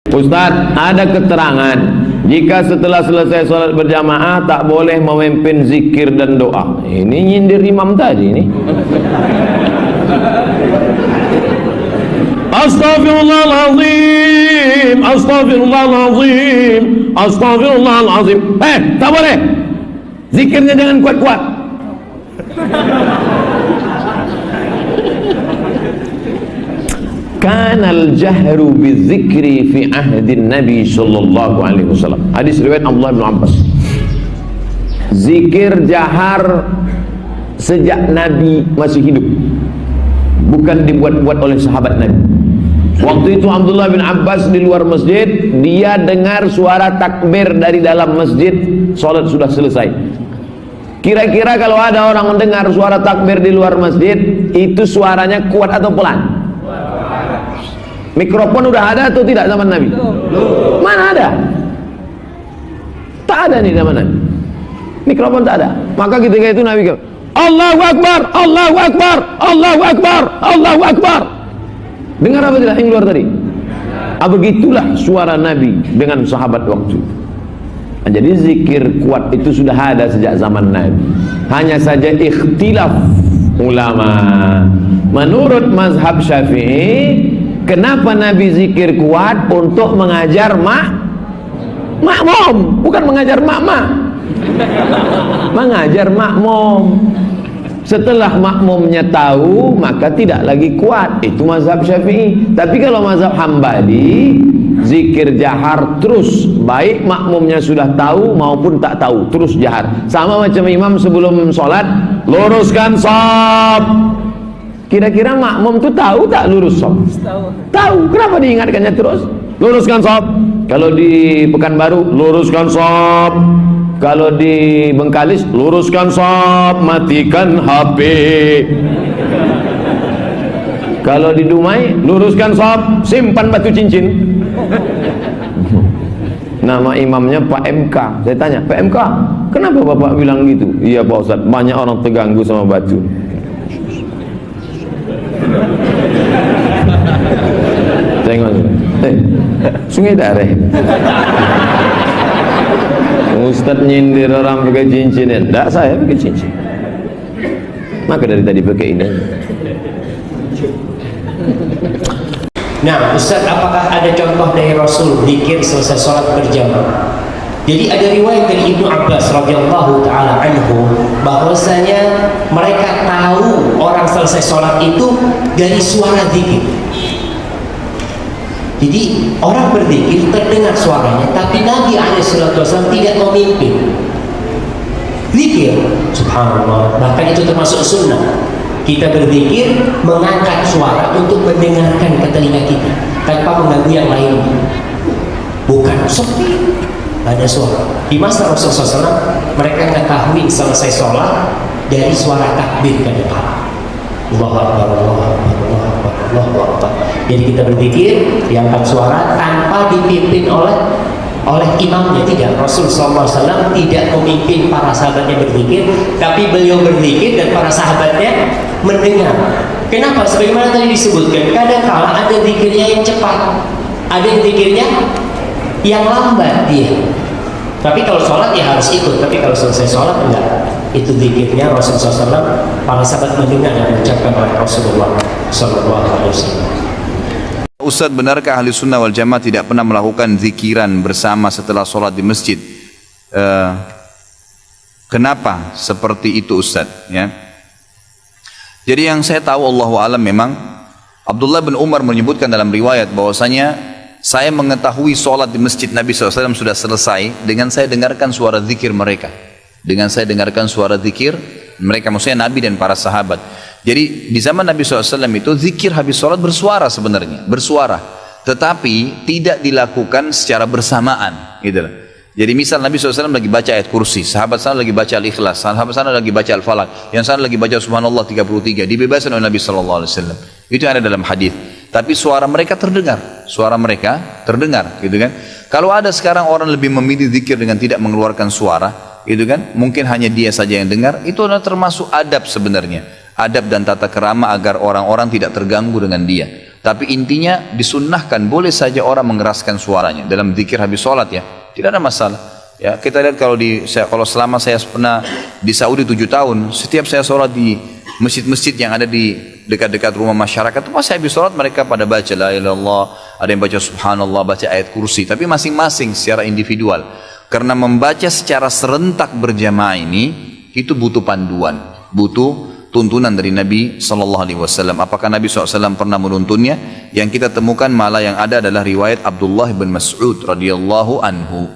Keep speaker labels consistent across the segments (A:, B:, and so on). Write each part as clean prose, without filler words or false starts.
A: Ustaz, ada keterangan jika setelah selesai sholat berjamaah tak boleh memimpin zikir dan doa. Ini nyindir imam tadi ini. Astaghfirullahaladzim, astaghfirullahaladzim, astaghfirullahaladzim. Tak boleh. Zikirnya jangan kuat-kuat. Kanal jahru bizikri fi ahdin Nabi sallallahu alaihi wasallam. Hadis riwayat Abdullah bin Abbas. Zikir jahar sejak Nabi masih hidup, bukan dibuat-buat oleh sahabat Nabi. Waktu itu Abdullah bin Abbas di luar masjid, dia dengar suara takbir dari dalam masjid, sholat sudah selesai. Kira-kira kalau ada orang mendengar suara takbir di luar masjid, itu suaranya kuat atau pelan? Mikrofon udah ada atau tidak zaman Nabi? Mana ada? Tak ada nih zaman Nabi. Mikrofon tak ada. Maka ketika itu Nabi kata, Allahu Akbar, Allahu Akbar, Allahu Akbar, Allahu Akbar. Dengar apa tidak yang keluar tadi? Begitulah suara Nabi dengan sahabat waktu itu. Jadi zikir kuat itu sudah ada sejak zaman Nabi. Hanya saja ikhtilaf ulama. Menurut mazhab Syafi'i, kenapa Nabi zikir kuat? Untuk mengajar makmum, bukan mengajar mak-mak. Mengajar makmum. Setelah makmumnya tahu, maka tidak lagi kuat. Itu mazhab Syafi'i. Tapi kalau mazhab Hambali, zikir jahar terus, baik makmumnya sudah tahu maupun tak tahu, terus jahar. Sama macam imam sebelum sholat, luruskan shaf. Kira-kira makmum tu tahu tak lurus shaf? Tahu. Kenapa diingatkannya terus? Luruskan shaf. Kalau di Pekanbaru, luruskan shaf. Kalau di Bengkalis, luruskan shaf, matikan HP. Kalau di Dumai, luruskan shaf, simpan batu cincin. Nama imamnya Pak MK. Saya tanya, Pak MK, kenapa Bapak bilang gitu? Iya Pak Ustaz, banyak orang terganggu sama batu. Tengok, Sungai Dareh. Ustaz nyindir orang pakai cincin. Tidak, saya pakai cincin. Maka dari tadi pakai ini.
B: Nah, Ustaz, apakah ada contoh dari Rasul zikir selesai sholat berjamaah? Jadi ada riwayat dari Ibnu Abbas radhiyallahu taala anhu bahwasanya mereka tahu orang selesai sholat itu dari suara zikir. Jadi orang berzikir terdengar suaranya, tapi Nabi SAW tidak memimpin zikir. Subhanallah, bahkan itu termasuk sunnah. Kita berzikir mengangkat suara untuk mendengarkan ke telinga kita tanpa mengganggu yang lain. Bukan sepi, ada suara. Di masa Rasulullah SAW, mereka mengetahui selesai sholat dari suara takbir ke depan. Allahu Akbar, Allahu Akbar, Allahu Akbar, Allahu Akbar. Jadi kita berzikir diangkat suara tanpa dipimpin oleh imamnya. Tidak, Rasulullah SAW tidak memimpin para sahabatnya berzikir, tapi beliau berzikir dan para sahabatnya mendengar. Kenapa? Sebagaimana tadi disebutkan, kadang-kala ada zikirnya yang cepat, ada yang zikirnya yang lambat dia. Tapi kalau sholat ya harus ikut, tapi kalau selesai sholat enggak. Itu zikirnya Rasulullah SAW, para sahabat mendengar yang diucapkan oleh Rasulullah SAW.
C: Ustaz, benarkah ahli sunnah wal jamaah tidak pernah melakukan zikiran bersama setelah sholat di masjid? Kenapa seperti itu Ustaz? Ya. Jadi yang saya tahu Allahu a'lam, memang Abdullah bin Umar menyebutkan dalam riwayat bahwasanya saya mengetahui sholat di masjid Nabi SAW sudah selesai dengan saya dengarkan suara zikir mereka. Dengan saya dengarkan suara zikir mereka, maksudnya Nabi dan para sahabat. Jadi di zaman Nabi SAW itu zikir habis sholat bersuara sebenarnya, bersuara, tetapi tidak dilakukan secara bersamaan, gitu. Jadi misal Nabi SAW lagi baca ayat kursi, sahabat sana lagi baca al-ikhlas, sahabat sana lagi baca al-falaq, yang sana lagi baca subhanallah 33, dibebaskan oleh Nabi SAW. Itu yang ada dalam hadis. Tapi suara mereka terdengar, gitu kan. Kalau ada sekarang orang lebih memilih zikir dengan tidak mengeluarkan suara, gitu kan, mungkin hanya dia saja yang dengar, itu adalah termasuk adab sebenarnya. Adab dan tata kerama agar orang-orang tidak terganggu dengan dia. Tapi intinya disunnahkan, boleh saja orang mengeraskan suaranya dalam zikir habis sholat ya, tidak ada masalah. Ya, kita lihat kalau selama saya pernah di Saudi 7 tahun, setiap saya sholat di masjid-masjid yang ada di dekat-dekat rumah masyarakat itu, pas saya habis sholat mereka pada baca la ilaha illallah, ada yang baca subhanallah, baca ayat kursi, tapi masing-masing secara individual. Karena membaca secara serentak berjamaah ini itu butuh panduan, butuh tuntunan dari Nabi SAW. Apakah Nabi SAW pernah menuntunnya? Yang kita temukan malah yang ada adalah riwayat Abdullah bin Mas'ud radhiyallahu anhu.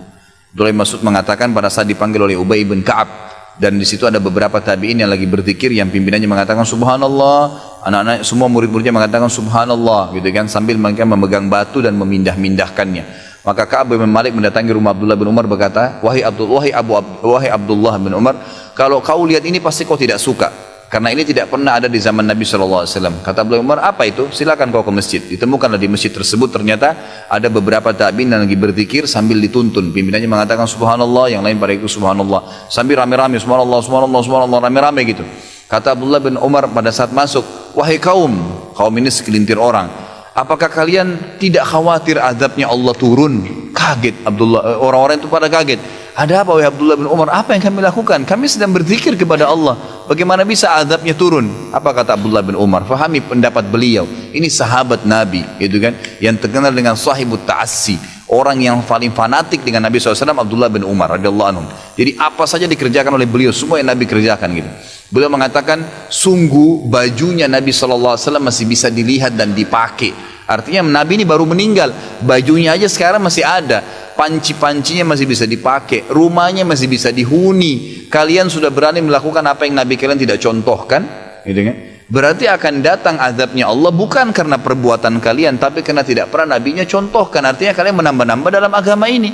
C: Abdullah bin Mas'ud mengatakan pada saat dipanggil oleh Ubay bin Ka'ab, dan di situ ada beberapa tabi'in yang lagi berzikir, yang pimpinannya mengatakan subhanallah, anak-anak semua murid-muridnya mengatakan subhanallah gitu kan, sambil mereka memegang batu dan memindah-mindahkannya. Maka Ka'ab bin Malik mendatangi rumah Abdullah bin Umar, berkata, wahai Abdullah bin Umar, kalau kau lihat ini pasti kau tidak suka, karena ini tidak pernah ada di zaman Nabi SAW. Kata Abdullah bin Umar, apa itu? Silakan kau ke masjid. Ditemukanlah di masjid tersebut ternyata ada beberapa tabi'in yang lagi berzikir sambil dituntun. Pimpinannya mengatakan subhanallah, yang lain pada itu subhanallah, sambil rame-rame subhanallah, subhanallah, subhanallah, rame-rame gitu. Kata Abdullah bin Umar pada saat masuk, wahai kaum ini segelintir orang, apakah kalian tidak khawatir azabnya Allah turun? Kaget Abdullah, orang-orang itu pada kaget. Ada apa wahai Abdullah bin Umar? Apa yang kami lakukan? Kami sedang berzikir kepada Allah. Bagaimana bisa azabnya turun? Apa kata Abdullah bin Umar? Fahami pendapat beliau. Ini sahabat Nabi, gitu kan? Yang terkenal dengan sahibut ta'assi, orang yang paling fanatik dengan Nabi SAW, Abdullah bin Umar radhiyallahu anhu. Jadi apa saja dikerjakan oleh beliau, semua yang Nabi kerjakan gitu. Beliau mengatakan, sungguh bajunya Nabi SAW masih bisa dilihat dan dipakai. Artinya Nabi ini baru meninggal, bajunya aja sekarang masih ada, panci-pancinya masih bisa dipakai, rumahnya masih bisa dihuni. Kalian sudah berani melakukan apa yang Nabi kalian tidak contohkan, gitu kan? Berarti akan datang azabnya Allah bukan karena perbuatan kalian, tapi karena tidak pernah Nabinya contohkan. Artinya kalian menambah-nambah dalam agama ini.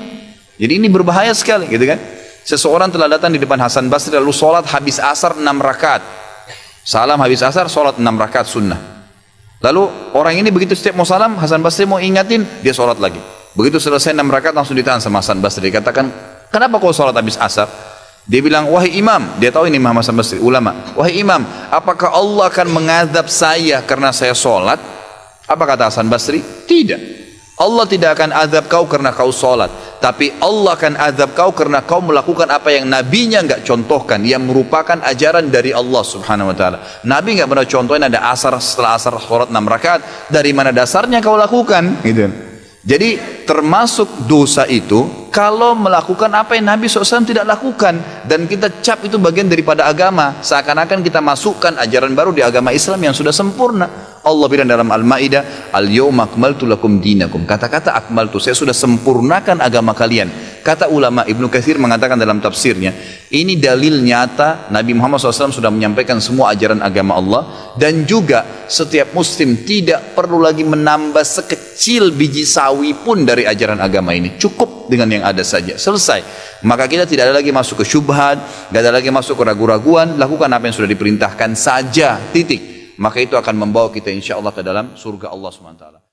C: Jadi ini berbahaya sekali, gitu kan? Seseorang telah datang di depan Hasan Basri lalu sholat habis asar 6 rakaat. Salam habis asar, sholat 6 rakaat sunnah. Lalu orang ini begitu setiap mau salam, Hasan Basri mau ingatin, dia sholat lagi. Begitu selesai 6 rakaat langsung ditahan sama Hasan Basri. Dikatakan, kenapa kau sholat habis asar? Dia bilang, wahai imam, dia tahu ini Imam Hasan Basri, ulama. Wahai imam, apakah Allah akan mengadab saya karena saya sholat? Apa kata Hasan Basri? Tidak. Allah tidak akan azab kau karena kau sholat, tapi Allah akan azab kau karena kau melakukan apa yang nabinya enggak contohkan, yang merupakan ajaran dari Allah subhanahu wa ta'ala. Nabi enggak pernah contohin ada asar, setelah asar sholat 6 rakaat. Dari mana dasarnya kau lakukan? Gitu. Jadi termasuk dosa itu kalau melakukan apa yang Nabi SAW tidak lakukan, dan kita cap itu bagian daripada agama, seakan-akan kita masukkan ajaran baru di agama Islam yang sudah sempurna. Allah bilang dalam Al-Ma'idah, al-yawma akmaltu lakum dinakum. Kata-kata akmaltu, saya sudah sempurnakan agama kalian. Kata ulama, Ibnu Katsir mengatakan dalam tafsirnya, ini dalil nyata Nabi Muhammad SAW sudah menyampaikan semua ajaran agama Allah, dan juga setiap muslim tidak perlu lagi menambah sekecil biji sawi pun dari ajaran agama ini. Cukup dengan yang ada saja, selesai. Maka kita tidak ada lagi masuk ke syubhat, tidak ada lagi masuk ke ragu-raguan, lakukan apa yang sudah diperintahkan saja, titik. Maka itu akan membawa kita insya Allah ke dalam surga Allah SWT.